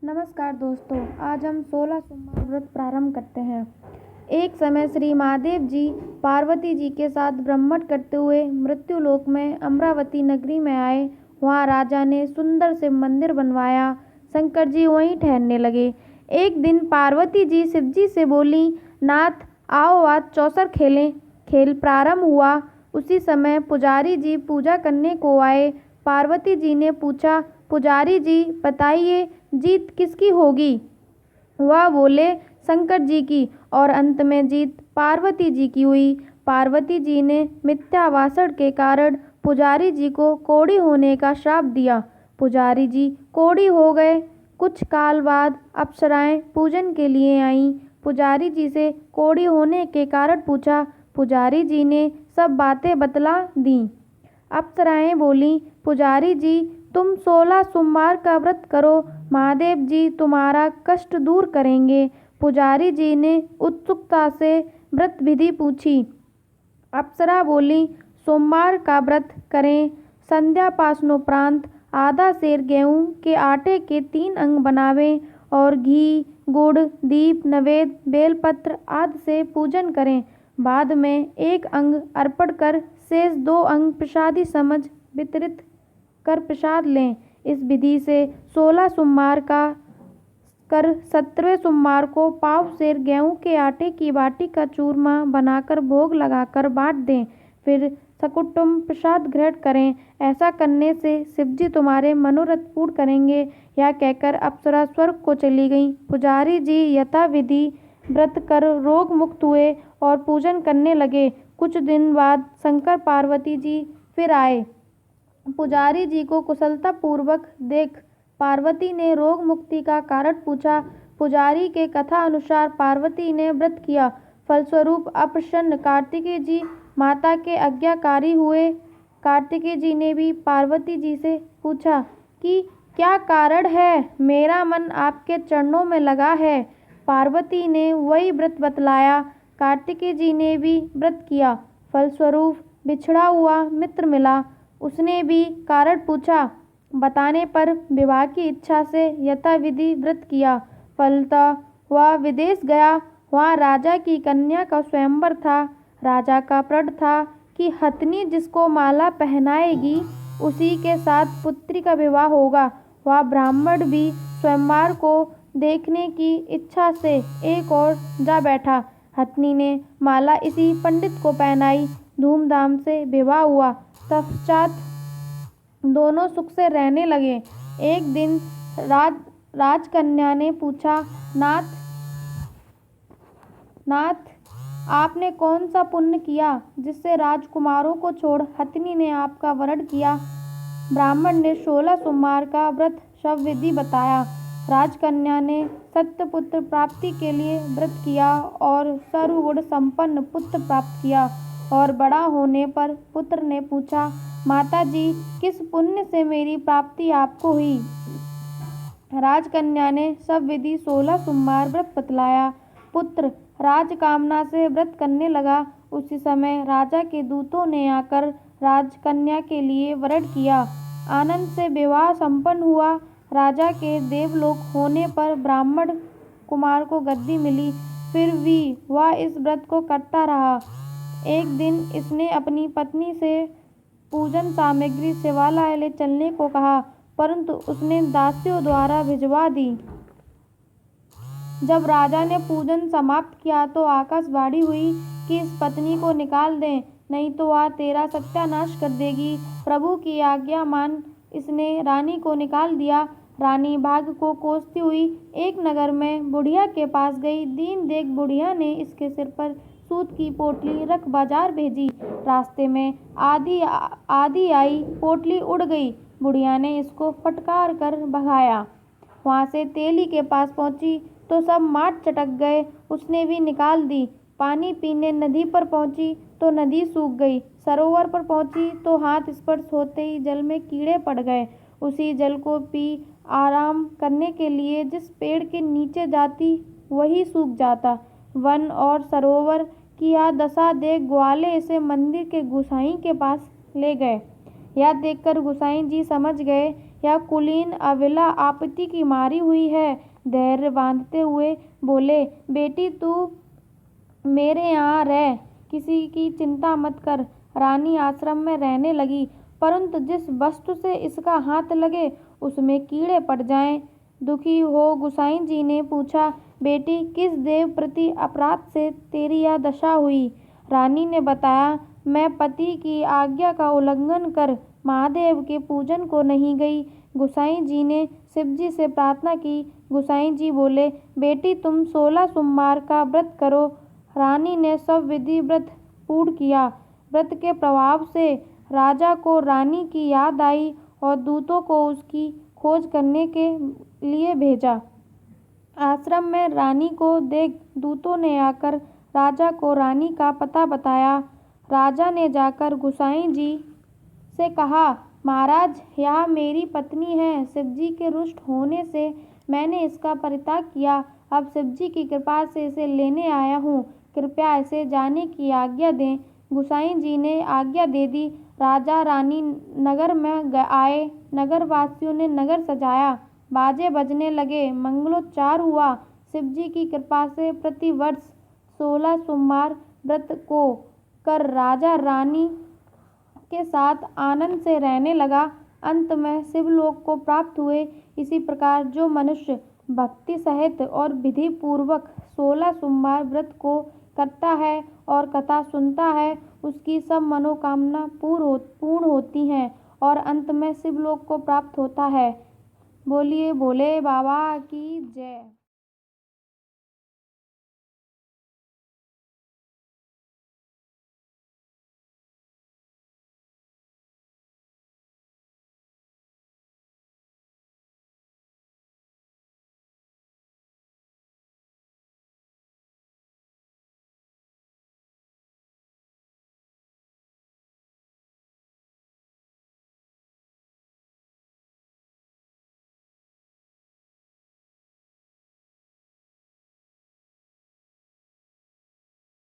नमस्कार दोस्तों, आज हम 16 सोमवार व्रत प्रारंभ करते हैं। एक समय श्री महादेव जी पार्वती जी के साथ ब्रह्मट करते हुए मृत्युलोक में अमरावती नगरी में आए। वहाँ राजा ने सुंदर से मंदिर बनवाया। शंकर जी वहीं ठहरने लगे। एक दिन पार्वती जी शिव जी से बोली, नाथ आओ आज चौसर खेलें। खेल प्रारंभ हुआ। उसी समय पुजारी जी पूजा करने को आए। पार्वती जी ने पूछा, पुजारी जी बताइए जीत किसकी होगी? वह बोले, शंकर जी की। और अंत में जीत पार्वती जी की हुई। पार्वती जी ने मिथ्या भाषण के कारण पुजारी जी को कोढ़ी होने का श्राप दिया। पुजारी जी कोढ़ी हो गए। कुछ काल बाद अप्सराएं पूजन के लिए आईं। पुजारी जी से कोढ़ी होने के कारण पूछा। पुजारी जी ने सब बातें बतला दी। अप्सराएं बोली, पुजारी जी तुम 16 सोमवार का व्रत करो, महादेव जी तुम्हारा कष्ट दूर करेंगे। पुजारी जी ने उत्सुकता से व्रत विधि पूछी। अप्सरा बोली, सोमवार का व्रत करें। संध्या पासनोपरांत आधा सेर गेहूं के आटे के 3 अंग बनावें और घी, गुड़, दीप, नवेद, बेलपत्र आदि से पूजन करें। बाद में 1 अंग अर्पण कर शेष 2 अंग प्रसादी समझ वितरित कर प्रसाद लें। इस विधि से 16 सोमवार का कर 17वें सोमवार को पाव सेर गेहूं के आटे की बाटी का चूरमा बनाकर भोग लगाकर बांट दें। फिर सकुटुम्ब प्रसाद ग्रहण करें। ऐसा करने से शिवजी तुम्हारे मनोरथ पूर्ण करेंगे। यह कहकर अप्सरा स्वर्ग को चली गई। पुजारी जी यथाविधि व्रत कर रोग मुक्त हुए और पूजन करने लगे। कुछ दिन बाद शंकर पार्वती जी फिर आए। पुजारी जी को कुशलता पूर्वक देख पार्वती ने रोग मुक्ति का कारण पूछा। पुजारी के कथा अनुसार पार्वती ने व्रत किया। फलस्वरूप अप्रसन्न कार्तिकेय जी माता के आज्ञाकारी हुए। कार्तिकेय जी ने भी पार्वती जी से पूछा कि क्या कारण है, मेरा मन आपके चरणों में लगा है। पार्वती ने वही व्रत बतलाया। कार्तिकेय जी ने भी व्रत किया। फलस्वरूप बिछड़ा हुआ मित्र मिला। उसने भी कारण पूछा। बताने पर विवाह की इच्छा से यथाविधि व्रत किया। फलतः वह विदेश गया। वहाँ राजा की कन्या का स्वयंवर था। राजा का प्रण था कि हथनी जिसको माला पहनाएगी उसी के साथ पुत्री का विवाह होगा। वह ब्राह्मण भी स्वयंवर को देखने की इच्छा से एक और जा बैठा। हथनी ने माला इसी पंडित को पहनाई। धूमधाम से विवाह हुआ। तत्पश्चात दोनों सुख से रहने लगे। एक दिन राजकन्या ने पूछा, नाथ आपने कौन सा पुण्य किया जिससे राजकुमारों को छोड़ हथनी ने आपका वरण किया? ब्राह्मण ने 16 सोमवार का व्रत शव विधि बताया। राजकन्या ने सत्यपुत्र प्राप्ति के लिए व्रत किया और सर्वगुण संपन्न पुत्र प्राप्त किया। और बड़ा होने पर पुत्र ने पूछा, माता जी किस पुण्य से मेरी प्राप्ति आपको हुई? राजकन्या ने सब विधि 16 सोमवार व्रत बतलाया। पुत्र राजकामना से व्रत करने लगा। उसी समय राजा के दूतों ने आकर राजकन्या के लिए वरण किया। आनंद से विवाह संपन्न हुआ। राजा के देवलोक होने पर ब्राह्मण कुमार को गद्दी मिली। फिर भी वह इस व्रत को करता रहा। एक दिन इसने अपनी पत्नी से पूजन सामग्री शिवालय ले चलने को कहा, परंतु उसने दासियों द्वारा भिजवा दी। जब राजा ने पूजन समाप्त किया तो आकाशवाणी हुई कि इस पत्नी को निकाल दें, नहीं तो वह तेरा सत्यानाश कर देगी। प्रभु की आज्ञा मान इसने रानी को निकाल दिया। रानी भाग्य को कोसती हुई एक नगर में बुढ़िया के पास गई। दीन देख बुढ़िया ने इसके सिर पर सूत की पोटली रख बाजार भेजी। रास्ते में आधी आई, पोटली उड़ गई। बुढ़िया ने इसको फटकार कर भगाया। वहाँ से तेली के पास पहुँची तो सब माट चटक गए। उसने भी निकाल दी। पानी पीने नदी पर पहुँची तो नदी सूख गई। सरोवर पर पहुँची तो हाथ स्पर्श होते ही जल में कीड़े पड़ गए। उसी जल को पी आराम करने के लिए जिस पेड़ के नीचे जाती वही सूख जाता। वन और सरोवर की यह दशा देख ग्वाले इसे मंदिर के गोसाई के पास ले गए। यह देखकर गोसाई जी समझ गए यह कुलीन अबला आपत्ति की मारी हुई है। धैर्य बांधते हुए बोले, बेटी तू मेरे यहाँ रह, किसी की चिंता मत कर। रानी आश्रम में रहने लगी, परंतु जिस वस्तु से इसका हाथ लगे उसमें कीड़े पड़ जाएं। दुखी हो गोसाई जी ने पूछा, बेटी किस देव प्रति अपराध से तेरी यह दशा हुई? रानी ने बताया, मैं पति की आज्ञा का उल्लंघन कर महादेव के पूजन को नहीं गई। गोसाई जी ने शिव जी से प्रार्थना की। गोसाई जी बोले, बेटी तुम 16 सोमवार का व्रत करो। रानी ने सब विधि व्रत पूर्ण किया। व्रत के प्रभाव से राजा को रानी की याद आई और दूतों को उसकी खोज करने के लिए भेजा। आश्रम में रानी को देख दूतों ने आकर राजा को रानी का पता बताया। राजा ने जाकर गोसाई जी से कहा, महाराज यह मेरी पत्नी है। शिवजी के रुष्ट होने से मैंने इसका परित्याग किया। अब शिवजी की कृपा से इसे लेने आया हूँ। कृपया इसे जाने की आज्ञा दें। गोसाई जी ने आज्ञा दे दी। राजा रानी नगर में आए। नगर वासियों ने नगर सजाया, बाजे बजने लगे, मंगलोच्चार हुआ। शिवजी की कृपा से प्रतिवर्ष 16 सोमवार व्रत को कर राजा रानी के साथ आनंद से रहने लगा। अंत में शिवलोक को प्राप्त हुए। इसी प्रकार जो मनुष्य भक्ति सहित और विधि पूर्वक 16 सोमवार व्रत को करता है और कथा सुनता है, उसकी सब मनोकामना पूर्ण होती हैं और अंत में शिवलोक को प्राप्त होता है। बोलिए भोले बाबा की जय।